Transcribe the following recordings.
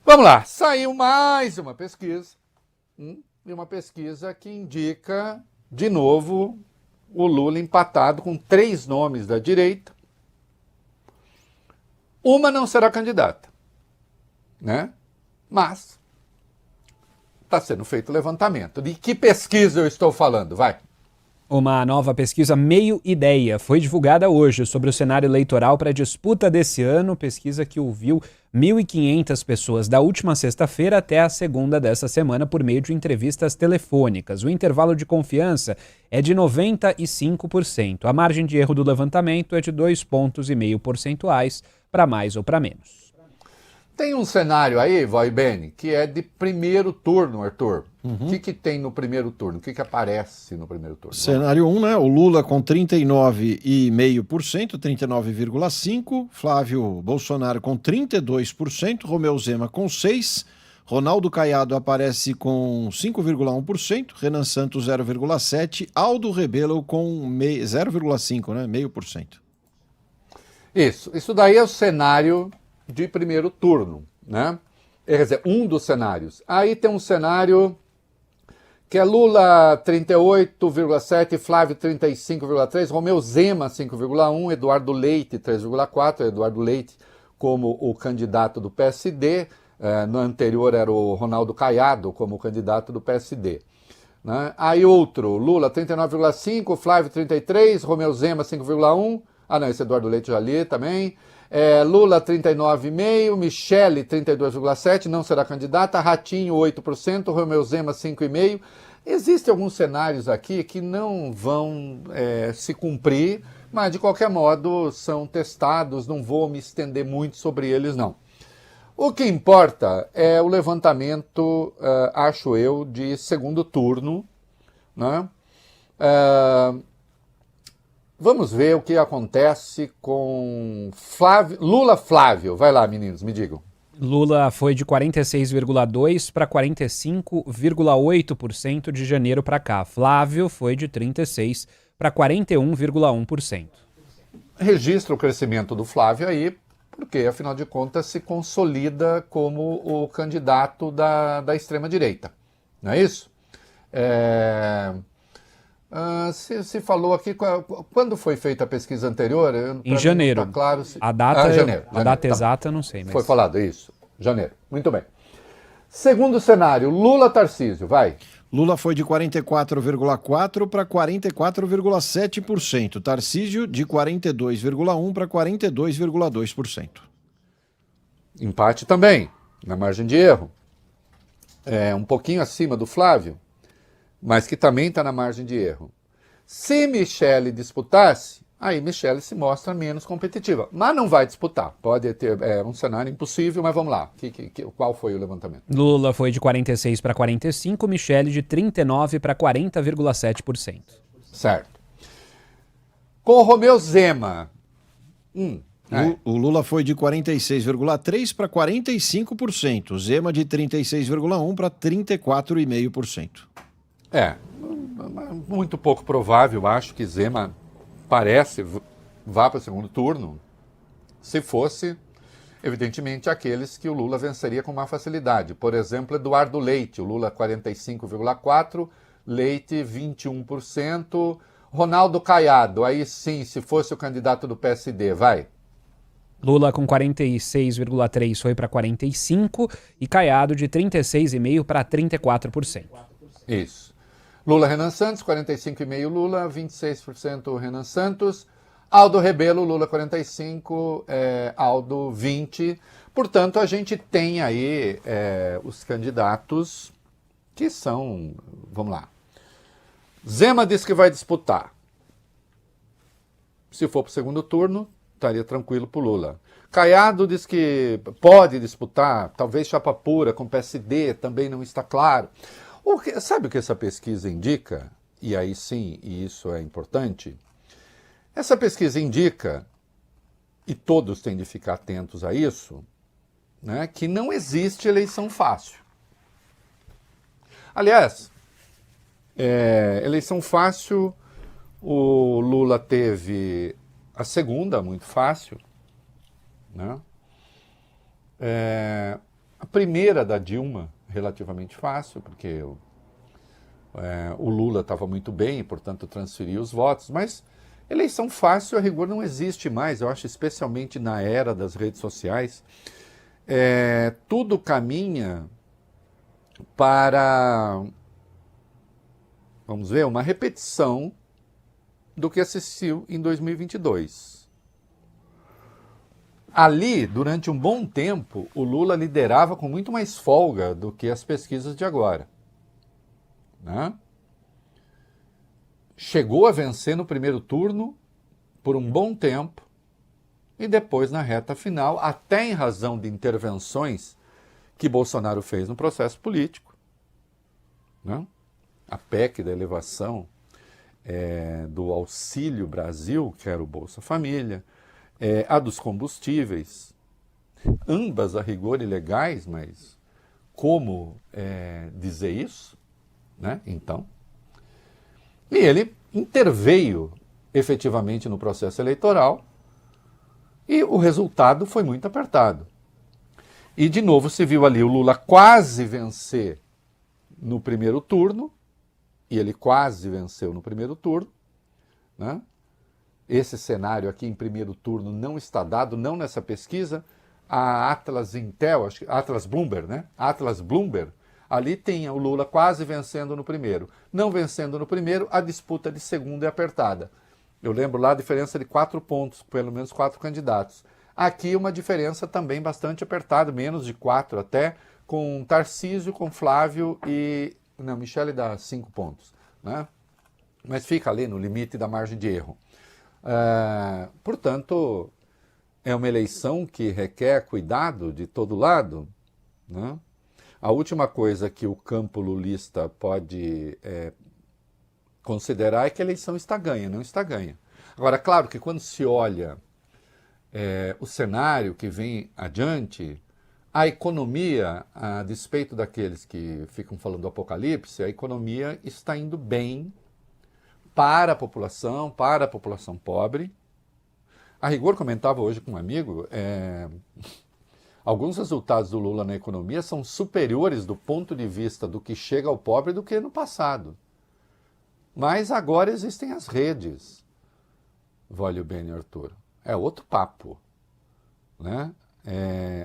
Vamos lá, saiu mais uma pesquisa, e uma pesquisa que indica, de novo, o Lula empatado com 3 nomes da direita. Uma não será candidata, né? Mas está sendo feito o levantamento. De que pesquisa eu estou falando? Vai. Uma nova pesquisa Meio Ideia foi divulgada hoje sobre o cenário eleitoral para a disputa desse ano, pesquisa que ouviu 1.500 pessoas da última sexta-feira até a segunda dessa semana por meio de entrevistas telefônicas. O intervalo de confiança é de 95%. A margem de erro do levantamento é de 2,5 pontos percentuais para mais ou para menos. Tem um cenário aí, Voibene, que é de primeiro turno, Arthur. O que tem no primeiro turno? O que aparece no primeiro turno? Cenário 1, né? O Lula com 39,5%, 39,5%. Flávio Bolsonaro com 32%. Romeu Zema com 6%. Ronaldo Caiado aparece com 5,1%. Renan Santos 0,7%. Aldo Rebelo com 0,5%, né? 0,5%. Isso daí é o cenário de primeiro turno, né? Quer dizer, um dos cenários. Aí tem um cenário que é Lula 38,7%, Flávio 35,3%, Romeu Zema 5,1%, Eduardo Leite 3,4%, Eduardo Leite como o candidato do PSD, no anterior era o Ronaldo Caiado como candidato do PSD. Né? Aí outro, Lula 39,5%, Flávio 33%, Romeu Zema 5,1%, não, esse Eduardo Leite já li também, Lula 39,5%, Michele 32,7%, não será candidata, Ratinho 8%, Romeu Zema 5,5%. Existem alguns cenários aqui que não vão se cumprir, mas de qualquer modo são testados, não vou me estender muito sobre eles não. O que importa é o levantamento, acho eu, de segundo turno, né? Vamos ver o que acontece com Lula Flávio. Vai lá, meninos, me digam. Lula foi de 46,2% para 45,8% de janeiro para cá. Flávio foi de 36% para 41,1%. Registra o crescimento do Flávio aí, porque, afinal de contas, se consolida como o candidato da extrema-direita. Não é isso? Se falou aqui, quando foi feita a pesquisa anterior? Em janeiro. Tá claro, a data, janeiro, a data exata, não sei. Mas... Foi falado isso, janeiro. Muito bem. Segundo cenário, Lula-Tarcísio, vai. Lula foi de 44,4% para 44,7%. Tarcísio de 42,1% para 42,2%. Empate também, na margem de erro. Um pouquinho acima do Flávio, mas que também está na margem de erro. Se Michele disputasse, aí Michele se mostra menos competitiva. Mas não vai disputar. Pode ter um cenário impossível, mas vamos lá. Qual foi o levantamento? Lula foi de 46% para 45%, Michele de 39% para 40,7%. Certo. Com Romeu Zema. O Lula foi de 46,3% para 45%. Zema de 36,1% para 34,5%. Muito pouco provável, acho que Zema vá para o segundo turno. Se fosse, evidentemente, aqueles que o Lula venceria com má facilidade. Por exemplo, Eduardo Leite, o Lula 45,4%, Leite 21%, Ronaldo Caiado, aí sim, se fosse o candidato do PSD, vai. Lula com 46,3% foi para 45% e Caiado de 36,5% para 34%. Isso. Lula Renan Santos, 45,5% Lula, 26% Renan Santos. Aldo Rebelo, Lula 45%, Aldo 20%. Portanto, a gente tem aí os candidatos que são, vamos lá. Zema diz que vai disputar. Se for para o segundo turno, estaria tranquilo para o Lula. Caiado diz que pode disputar, talvez chapa pura com PSD, também não está claro. Sabe o que essa pesquisa indica? E aí sim, e isso é importante. Essa pesquisa indica, e todos têm de ficar atentos a isso, né, que não existe eleição fácil. Aliás, eleição fácil, o Lula teve a segunda, muito fácil, né? A primeira da Dilma, relativamente fácil, porque o Lula estava muito bem e, portanto, transferiu os votos, mas eleição fácil, a rigor, não existe mais. Eu acho, especialmente na era das redes sociais, tudo caminha para, vamos ver, uma repetição do que assistiu em 2022. Ali, durante um bom tempo, o Lula liderava com muito mais folga do que as pesquisas de agora, né? Chegou a vencer no primeiro turno por um bom tempo e depois, na reta final, até em razão de intervenções que Bolsonaro fez no processo político, né? A PEC da elevação do Auxílio Brasil, que era o Bolsa Família, a dos combustíveis, ambas a rigor ilegais, mas como dizer isso, né? Então, e ele interveio efetivamente no processo eleitoral e o resultado foi muito apertado. E de novo se viu ali o Lula quase vencer no primeiro turno, e ele quase venceu no primeiro turno, né? Esse cenário aqui em primeiro turno não está dado, não nessa pesquisa. A Atlas Intel, acho que Atlas Bloomberg, né? Atlas Bloomberg, ali tem o Lula quase vencendo no primeiro. Não vencendo no primeiro, a disputa de segundo é apertada. Eu lembro lá a diferença de 4 pontos, pelo menos 4 candidatos. Aqui uma diferença também bastante apertada, menos de 4 até, com Tarcísio, com Flávio e... Não, Michele dá 5 pontos, né? Mas fica ali no limite da margem de erro. Portanto, é uma eleição que requer cuidado de todo lado, né? A última coisa que o campo lulista pode considerar é que a eleição está ganha, não está ganha. Agora, claro que quando se olha o cenário que vem adiante, a economia, a despeito daqueles que ficam falando do apocalipse, a economia está indo bem para a população pobre. A rigor, comentava hoje com um amigo, alguns resultados do Lula na economia são superiores do ponto de vista do que chega ao pobre do que no passado. Mas agora existem as redes, Vólio, Bene e Arthur. É outro papo, né?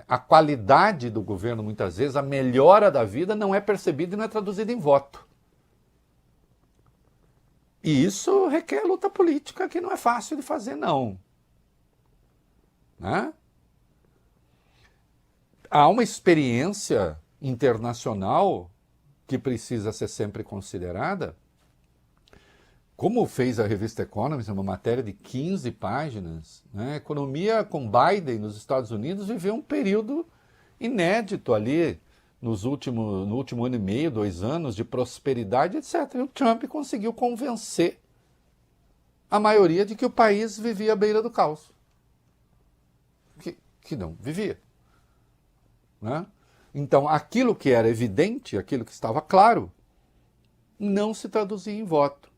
A qualidade do governo, muitas vezes, a melhora da vida não é percebida e não é traduzida em voto. E isso requer luta política que não é fácil de fazer, não. Né? Há uma experiência internacional que precisa ser sempre considerada. Como fez a revista Economist, uma matéria de 15 páginas, né? A economia com Biden nos Estados Unidos viveu um período inédito ali, no último ano e meio, 2 anos, de prosperidade, etc. E o Trump conseguiu convencer a maioria de que o país vivia à beira do caos. Que não vivia. Né? Então, aquilo que era evidente, aquilo que estava claro, não se traduzia em voto.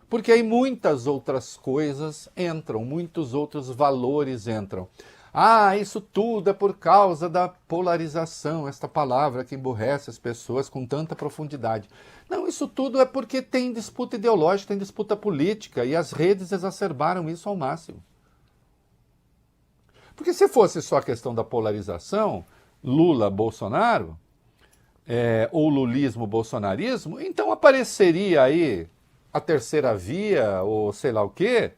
Porque aí muitas outras coisas entram, muitos outros valores entram. Isso tudo é por causa da polarização, esta palavra que emburrece as pessoas com tanta profundidade. Não, isso tudo é porque tem disputa ideológica, tem disputa política, e as redes exacerbaram isso ao máximo. Porque se fosse só a questão da polarização, Lula-Bolsonaro, ou lulismo-bolsonarismo, então apareceria aí a terceira via, ou sei lá o quê,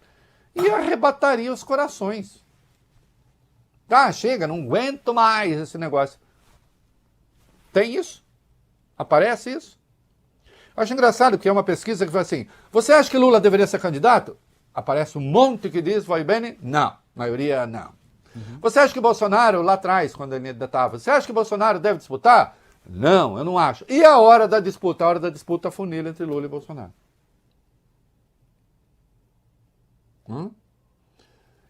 e arrebataria os corações. Chega, não aguento mais esse negócio. Tem isso? Aparece isso? Eu acho engraçado que é uma pesquisa que fala assim, você acha que Lula deveria ser candidato? Aparece um monte que diz, vai bem? Não. A maioria, não. Uhum. Você acha que Bolsonaro, lá atrás, quando ele ainda estava, você acha que Bolsonaro deve disputar? Não, eu não acho. E a hora da disputa? A hora da disputa funila entre Lula e Bolsonaro.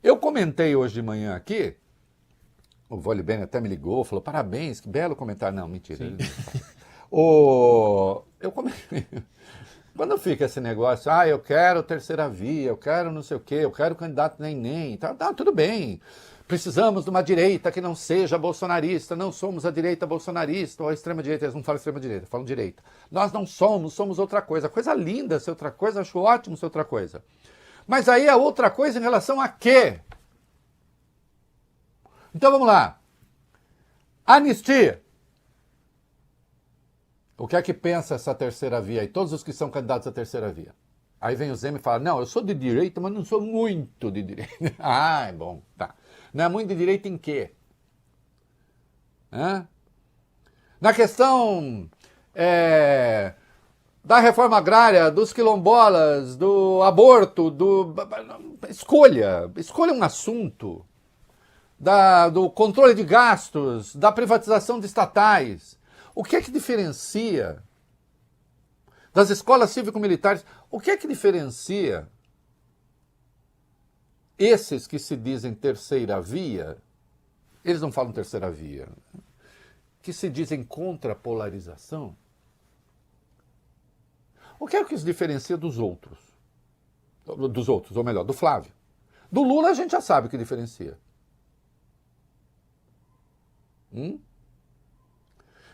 Eu comentei hoje de manhã aqui, o Vólio Bene até me ligou, falou, parabéns, que belo comentário. Não, mentira. Eu comentei. Quando fica esse negócio, eu quero terceira via, eu quero não sei o quê, eu quero candidato nem, tá tudo bem. Precisamos de uma direita que não seja bolsonarista, não somos a direita bolsonarista ou a extrema-direita, eles não falam extrema-direita, falam direita. Nós não somos, somos outra coisa. Coisa linda ser outra coisa, acho ótimo ser outra coisa. Mas aí é outra coisa em relação a quê? Então vamos lá. Anistia. O que é que pensa essa terceira via e todos os que são candidatos à terceira via? Aí vem o Zema e fala, não, eu sou de direita, mas não sou muito de direita. Ah, é bom, tá. Não é muito de direita em quê? Hã? Na questão da reforma agrária, dos quilombolas, do aborto, escolha um assunto, do controle de gastos, da privatização de estatais. O que é que diferencia das escolas cívico-militares? O que é que diferencia esses que se dizem terceira via, eles não falam terceira via, que se dizem contra a polarização? O que é que os diferencia dos outros? Dos outros, ou melhor, do Flávio. Do Lula a gente já sabe o que diferencia.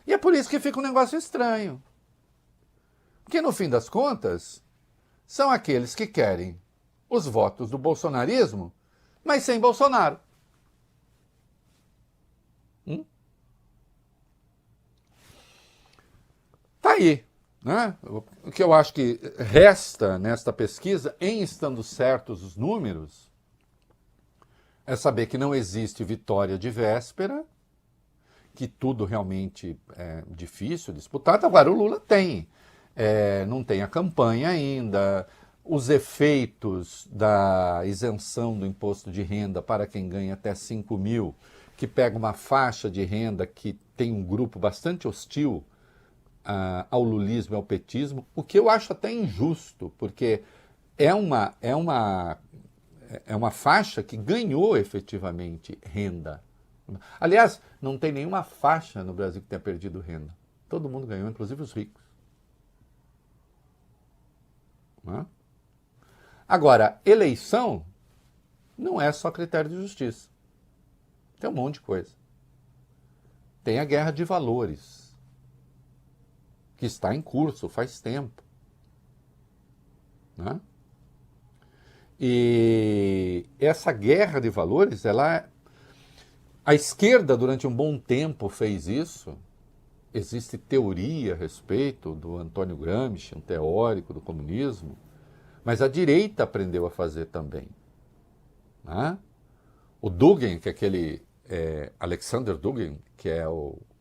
E é por isso que fica um negócio estranho. Porque no fim das contas, são aqueles que querem os votos do bolsonarismo, mas sem Bolsonaro. Tá aí, né? O que eu acho que resta nesta pesquisa, em estando certos os números, é saber que não existe vitória de véspera, que tudo realmente é difícil, disputado. Agora o Lula tem, não tem a campanha ainda. Os efeitos da isenção do imposto de renda para quem ganha até 5 mil, que pega uma faixa de renda que tem um grupo bastante hostil ao lulismo e ao petismo, o que eu acho até injusto, porque é uma faixa que ganhou efetivamente renda. Aliás, não tem nenhuma faixa no Brasil que tenha perdido renda. Todo mundo ganhou, inclusive os ricos. Não é? Agora, eleição não é só critério de justiça. Tem um monte de coisa. Tem a guerra de valores, que está em curso faz tempo. Né? E essa guerra de valores, a esquerda durante um bom tempo fez isso. Existe teoria a respeito do Antônio Gramsci, um teórico do comunismo, mas a direita aprendeu a fazer também. Né? O Dugin, que é aquele Alexander Dugin, que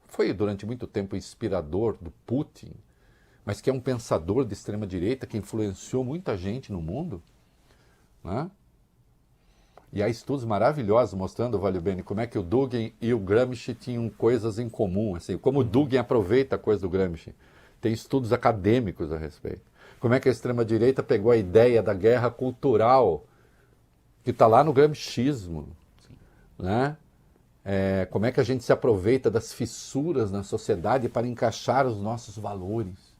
foi durante muito tempo inspirador do Putin, mas que é um pensador de extrema direita que influenciou muita gente no mundo. Né? E há estudos maravilhosos mostrando, Valio Bene, como é que o Dugin e o Gramsci tinham coisas em comum, assim, como o Dugin aproveita a coisa do Gramsci. Tem estudos acadêmicos a respeito. Como é que a extrema-direita pegou a ideia da guerra cultural, que está lá no gramscismo, né? Como é que a gente se aproveita das fissuras na sociedade para encaixar os nossos valores.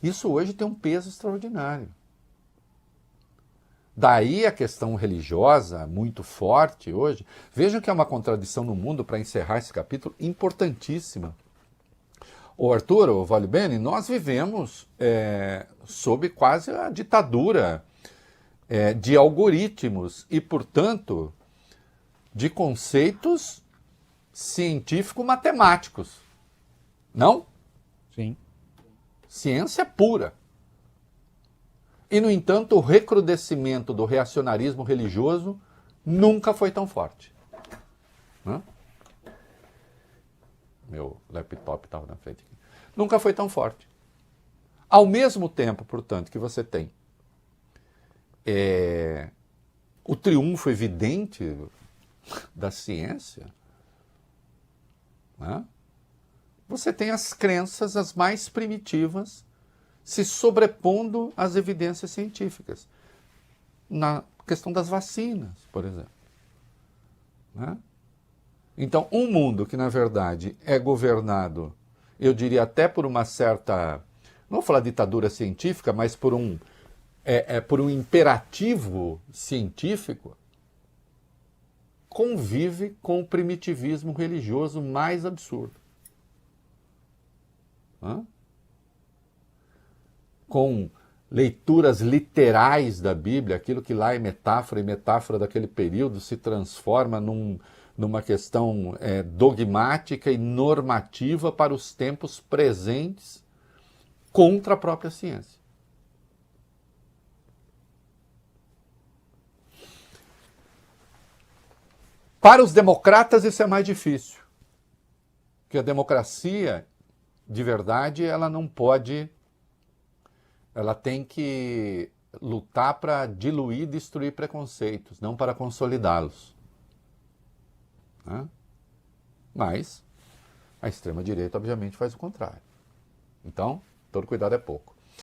Isso hoje tem um peso extraordinário. Daí a questão religiosa, muito forte hoje. Vejam que é uma contradição no mundo, para encerrar esse capítulo, importantíssima. Ô Arthur, ô Valio Bene, nós vivemos sob quase a ditadura de algoritmos e, portanto, de conceitos científico-matemáticos. Não? Sim. Ciência pura. E, no entanto, o recrudescimento do reacionarismo religioso nunca foi tão forte. Né? Meu laptop estava na frente aqui. Nunca foi tão forte. Ao mesmo tempo, portanto, que você tem o triunfo evidente da ciência, né? Você tem as crenças as mais primitivas se sobrepondo às evidências científicas. Na questão das vacinas, por exemplo. Né? Então, um mundo que, na verdade, é governado, eu diria até por uma certa, não vou falar ditadura científica, mas por um imperativo científico, convive com o primitivismo religioso mais absurdo. Com leituras literais da Bíblia, aquilo que lá é metáfora, e metáfora daquele período se transforma numa questão dogmática e normativa para os tempos presentes contra a própria ciência. Para os democratas isso é mais difícil, porque a democracia, de verdade, ela não pode, ela tem que lutar para diluir e destruir preconceitos, não para consolidá-los. Mas a extrema-direita, obviamente, faz o contrário. Então, todo cuidado é pouco.